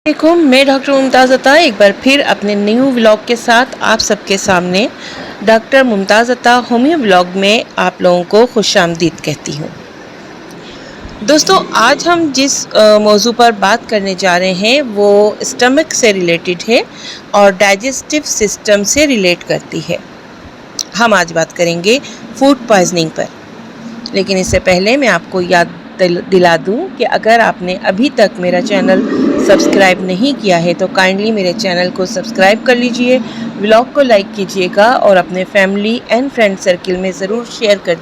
वालेकुम, मैं डॉक्टर मुमताज़ अता एक बार फिर अपने न्यू व्लॉग के साथ आप सबके सामने डॉक्टर मुमताज़ अता होमियो व्लॉग में आप लोगों को खुशामदीद कहती हूँ। दोस्तों, आज हम जिस मौजू पर बात करने जा रहे हैं वो स्टमक से रिलेटेड है और डाइजेस्टिव सिस्टम से रिलेट करती है। हम आज बात करेंगे फूड पॉइजनिंग पर, लेकिन इससे पहले मैं आपको याद दिला दूं कि अगर आपने अभी तक मेरा चैनल सब्सक्राइब नहीं किया है तो काइंडली मेरे चैनल को सब्सक्राइब कर लीजिए, व्लॉग को लाइक कीजिएगा और अपने फैमिली एंड फ्रेंड सर्किल में ज़रूर शेयर कर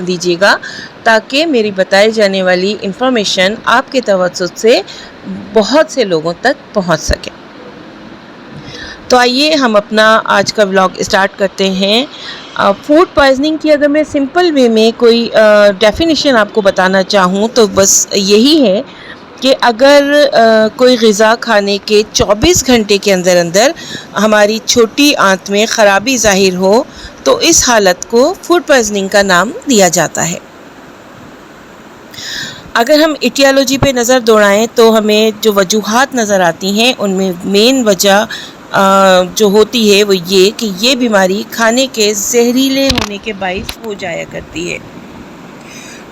दीजिएगा ताकि मेरी बताई जाने वाली इन्फॉर्मेशन आपके तवज्जुह से बहुत से लोगों तक पहुंच सके। तो आइए हम अपना आज का व्लॉग स्टार्ट करते हैं। फूड पॉइजनिंग की अगर मैं सिंपल वे में कोई डेफिनेशन आपको बताना चाहूँ तो बस यही है कि अगर कोई ग़िज़ा खाने के 24 घंटे के अंदर अंदर हमारी छोटी आंत में ख़राबी ज़ाहिर हो तो इस हालत को फूड पॉइजनिंग का नाम दिया जाता है। अगर हम इटियोलॉजी पे नज़र दौड़ाएं तो हमें जो वजूहात नज़र आती हैं उनमें मेन वजह जो होती है वो ये कि ये बीमारी खाने के जहरीले होने के बाइस हो जाया करती है।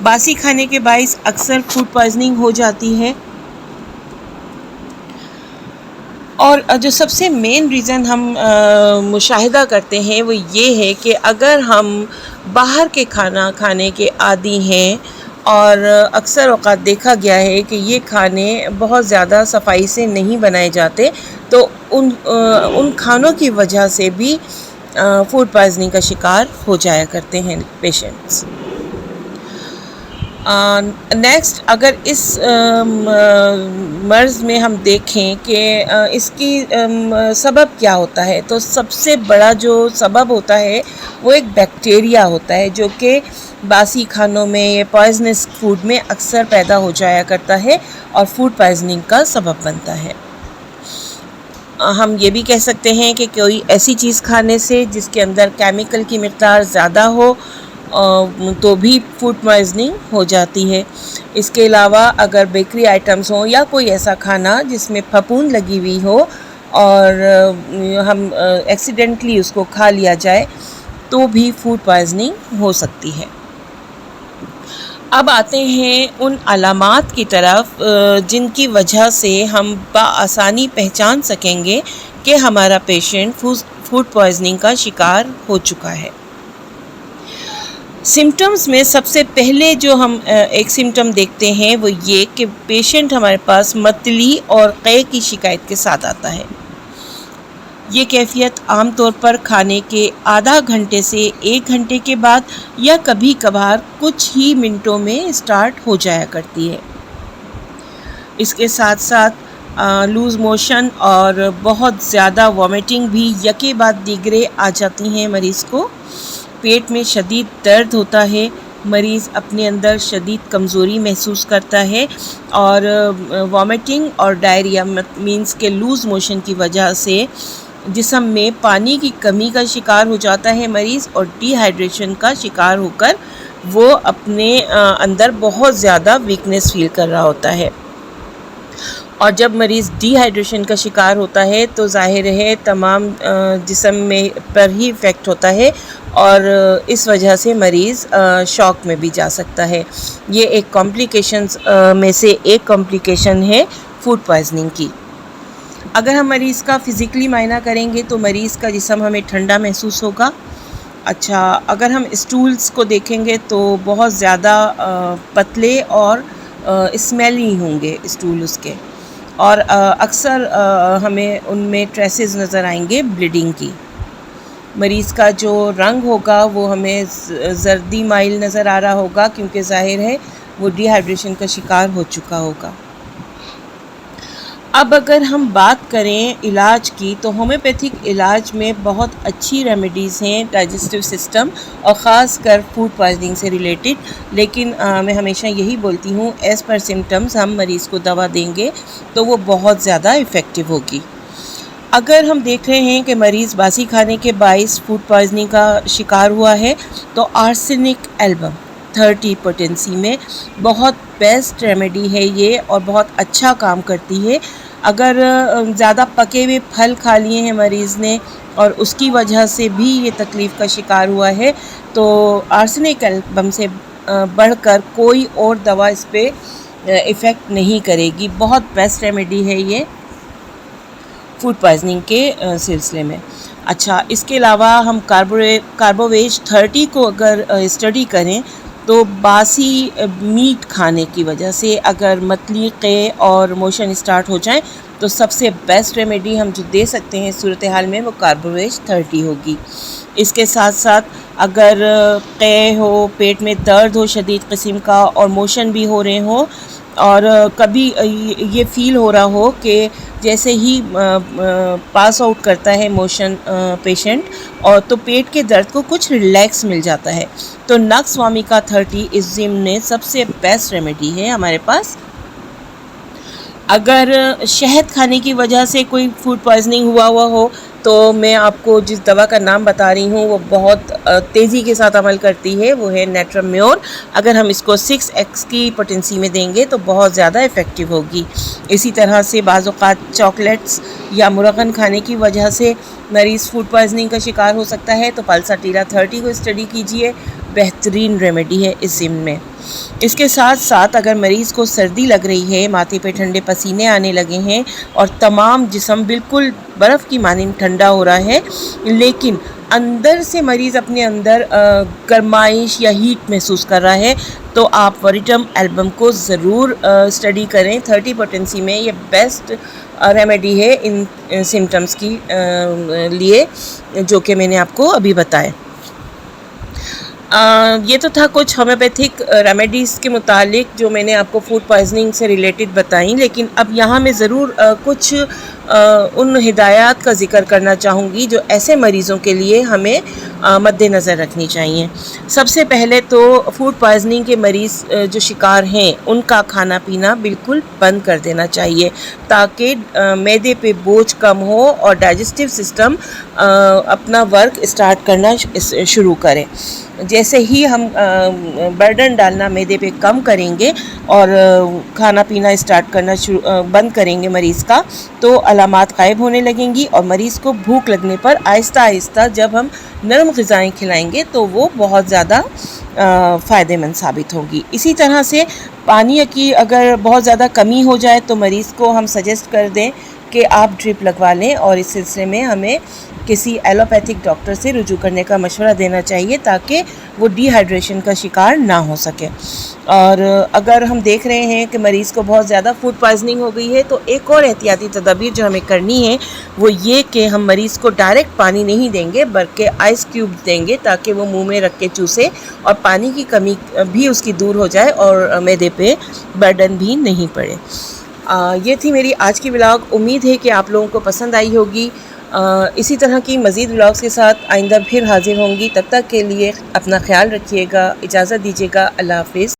बासी खाने के बाइस अक्सर फूड पॉइजनिंग हो जाती है और जो सबसे मेन रीज़न हम मुशाहिदा करते हैं वो ये है कि अगर हम बाहर के खाना खाने के आदी हैं और अक्सर औक़ात देखा गया है कि ये खाने बहुत ज़्यादा सफाई से नहीं बनाए जाते तो उन खानों की वजह से भी फूड पॉइजनिंग का शिकार हो जाया करते हैं पेशेंट्स। नेक्स्ट, अगर इस मर्ज़ में हम देखें कि इसकी सबब क्या होता है तो सबसे बड़ा जो सबब होता है वो एक बैक्टीरिया होता है जो कि बासी खानों में या पॉइजनस फूड में अक्सर पैदा हो जाया करता है और फूड पॉइजनिंग का सबब बनता है। हम ये भी कह सकते हैं कि कोई ऐसी चीज़ खाने से जिसके अंदर केमिकल की मिक़दार ज़्यादा हो तो भी फूड पॉइजनिंग हो जाती है। इसके अलावा अगर बेकरी आइटम्स हों या कोई ऐसा खाना जिसमें फफूंद लगी हुई हो और हम एक्सीडेंटली उसको खा लिया जाए तो भी फूड पॉइजनिंग हो सकती है। अब आते हैं उन अलामात की तरफ जिनकी वजह से हम बआसानी पहचान सकेंगे कि हमारा पेशेंट फूड पॉइजनिंग का शिकार हो चुका है। सिम्टम्स में सबसे पहले जो हम एक सिम्टम देखते हैं वो ये कि पेशेंट हमारे पास मतली और क़े की शिकायत के साथ आता है। ये कैफियत आम तौर पर खाने के आधा घंटे से 1 घंटे के बाद या कभी कभार कुछ ही मिनटों में स्टार्ट हो जाया करती है। इसके साथ साथ लूज़ मोशन और बहुत ज़्यादा वॉमिटिंग भी यके बाद दीगरे आ जाती हैं मरीज़ को। पेट में शदीद दर्द होता है, मरीज़ अपने अंदर शदीद कमज़ोरी महसूस करता है और वॉमिटिंग और डायरिया मीन्स के लूज़ मोशन की वजह से जिस्म में पानी की कमी का शिकार हो जाता है मरीज़ और डिहाइड्रेशन का शिकार होकर वो अपने अंदर बहुत ज़्यादा वीकनेस फील कर रहा होता है। और जब मरीज़ डिहाइड्रेशन का शिकार होता है तो ज़ाहिर है तमाम जिस्म में पर ही इफ़ेक्ट होता है और इस वजह से मरीज़ शॉक में भी जा सकता है। ये एक कॉम्प्लिकेशंस में से एक कॉम्प्लिकेशन है फूड पॉइजनिंग की। अगर हम मरीज़ का फ़िज़िकली मायना करेंगे तो मरीज़ का जिस्म हमें ठंडा महसूस होगा। अच्छा, अगर हम स्टूल्स को देखेंगे तो बहुत ज़्यादा पतले और स्मेली होंगे स्टूल उसके और अक्सर हमें उनमें ट्रेसेस नज़र आएंगे ब्लीडिंग की। मरीज़ का जो रंग होगा वो हमें जर्दी माइल नज़र आ रहा होगा क्योंकि ज़ाहिर है वो डिहाइड्रेशन का शिकार हो चुका होगा। अब अगर हम बात करें इलाज की तो होम्योपैथिक इलाज में बहुत अच्छी रेमेडीज़ हैं डाइजेस्टिव सिस्टम और ख़ास कर फूड पॉइजनिंग से रिलेटेड, लेकिन मैं हमेशा यही बोलती हूँ एज़ पर सिम्टम्स हम मरीज़ को दवा देंगे तो वो बहुत ज़्यादा इफ़ेक्टिव होगी। अगर हम देख रहे हैं कि मरीज़ बासी खाने के बाइस फूड पॉइजनिंग का शिकार हुआ है तो आर्सेनिक एल्बम 30 पोटेंसी में बहुत बेस्ट रेमेडी है ये और बहुत अच्छा काम करती है। اگر زیادہ پکے ہوئے پھل کھا لیے ہیں مریض نے اور اس کی وجہ سے بھی یہ تکلیف کا شکار ہوا ہے تو آرسینک البم سے بڑھ کر کوئی اور دوا اس پہ ایفیکٹ نہیں کرے گی. بہت بیسٹ ریمیڈی ہے یہ فوڈ پوائزننگ کے سلسلے میں. اچھا، اس کے علاوہ ہم کاربوویج 30 کو اگر اسٹڈی کریں تو باسی میٹ کھانے کی وجہ سے اگر متلی، قے اور موشن اسٹارٹ ہو جائیں تو سب سے بیسٹ ریمیڈی ہم جو دے سکتے ہیں صورتحال میں وہ کاربوویج 30 ہوگی. اس کے ساتھ ساتھ اگر قے ہو، پیٹ میں درد ہو شدید قسم کا اور موشن بھی ہو رہے ہوں اور کبھی یہ فیل ہو رہا ہو کہ جیسے ہی پاس آؤٹ کرتا ہے موشن پیشنٹ اور تو پیٹ کے درد کو کچھ ریلیکس مل جاتا ہے تو نکس وامیکا 30 اس ضمن سب سے بیسٹ ریمیڈی ہے ہمارے پاس. اگر شہد کھانے کی وجہ سے کوئی فوڈ پوائزننگ ہوا ہو تو میں آپ کو جس دوا کا نام بتا رہی ہوں وہ بہت تیزی کے ساتھ عمل کرتی ہے، وہ ہے نیٹرمیور. اگر ہم اس کو 6x کی پوٹنسی میں دیں گے تو بہت زیادہ افیکٹو ہوگی. اسی طرح سے بعض اوقات چاکلیٹس یا مرغن کھانے کی وجہ سے مریض فوڈ پوائزننگ کا شکار ہو سکتا ہے تو پلساٹیرا 30 کو اسٹڈی کیجئے، بہترین ریمیڈی ہے اس ضمن میں. اس کے ساتھ ساتھ اگر مریض کو سردی لگ رہی ہے، ماتھے پہ ٹھنڈے پسینے آنے لگے ہیں اور تمام جسم بالکل برف کی مانند ٹھنڈا ہو رہا ہے لیکن اندر سے مریض اپنے اندر گرمائش یا ہیٹ محسوس کر رہا ہے تو آپ وریٹم البم کو ضرور اسٹڈی کریں. 30 پوٹنسی میں یہ بیسٹ ریمیڈی ہے ان سمٹمز کی لیے جو کہ میں نے آپ کو ابھی بتائے. یہ تو تھا کچھ ہومیوپیتھک ریمیڈیز کے متعلق جو میں نے آپ کو فوڈ پوائزننگ سے ریلیٹڈ بتائیں، لیکن اب یہاں میں ضرور کچھ ان ہدایات کا ذکر کرنا چاہوں گی جو ایسے مریضوں کے لیے ہمیں مد نظر رکھنی چاہیے. سب سے پہلے تو فوڈ پوائزننگ کے مریض جو شکار ہیں ان کا کھانا پینا بالکل بند کر دینا چاہیے تاکہ معدے پہ بوجھ کم ہو اور ڈائجسٹیو سسٹم اپنا ورک اسٹارٹ کرنا شروع کریں. جیسے ہی ہم برڈن ڈالنا معدے پہ کم کریں گے اور کھانا پینا اسٹارٹ کرنا بند کریں گے مریض کا تو علامات غائب ہونے لگیں گی اور مریض کو بھوک لگنے پر آہستہ آہستہ جب ہم نرم غذائیں کھلائیں گے تو وہ بہت زیادہ فائدہ مند ثابت ہوگی. اسی طرح سے پانی کی اگر بہت زیادہ کمی ہو جائے تو مریض کو ہم سجیسٹ کر دیں کہ آپ ڈرپ لگوا لیں اور اس سلسلے میں ہمیں کسی ایلوپیتھک ڈاکٹر سے رجوع کرنے کا مشورہ دینا چاہیے تاکہ وہ ڈی ہائیڈریشن کا شکار نہ ہو سکے. اور اگر ہم دیکھ رہے ہیں کہ مریض کو بہت زیادہ فوڈ پوائزننگ ہو گئی ہے تو ایک اور احتیاطی تدابیر جو ہمیں کرنی ہے وہ یہ کہ ہم مریض کو ڈائریکٹ پانی نہیں دیں گے بلکہ آئس کیوب دیں گے تاکہ وہ منہ میں رکھ کے چوسے اور پانی کی کمی بھی اس کی دور ہو جائے اور معدے پہ برڈن بھی نہیں پڑے. یہ تھی میری آج کی ولاگ. امید ہے کہ آپ لوگوں کو پسند آئی ہوگی. اسی طرح کی مزید ولاگز کے ساتھ آئندہ پھر حاضر ہوں گی. تب تک کے لیے اپنا خیال رکھیے گا. اجازت دیجیے گا. اللہ حافظ.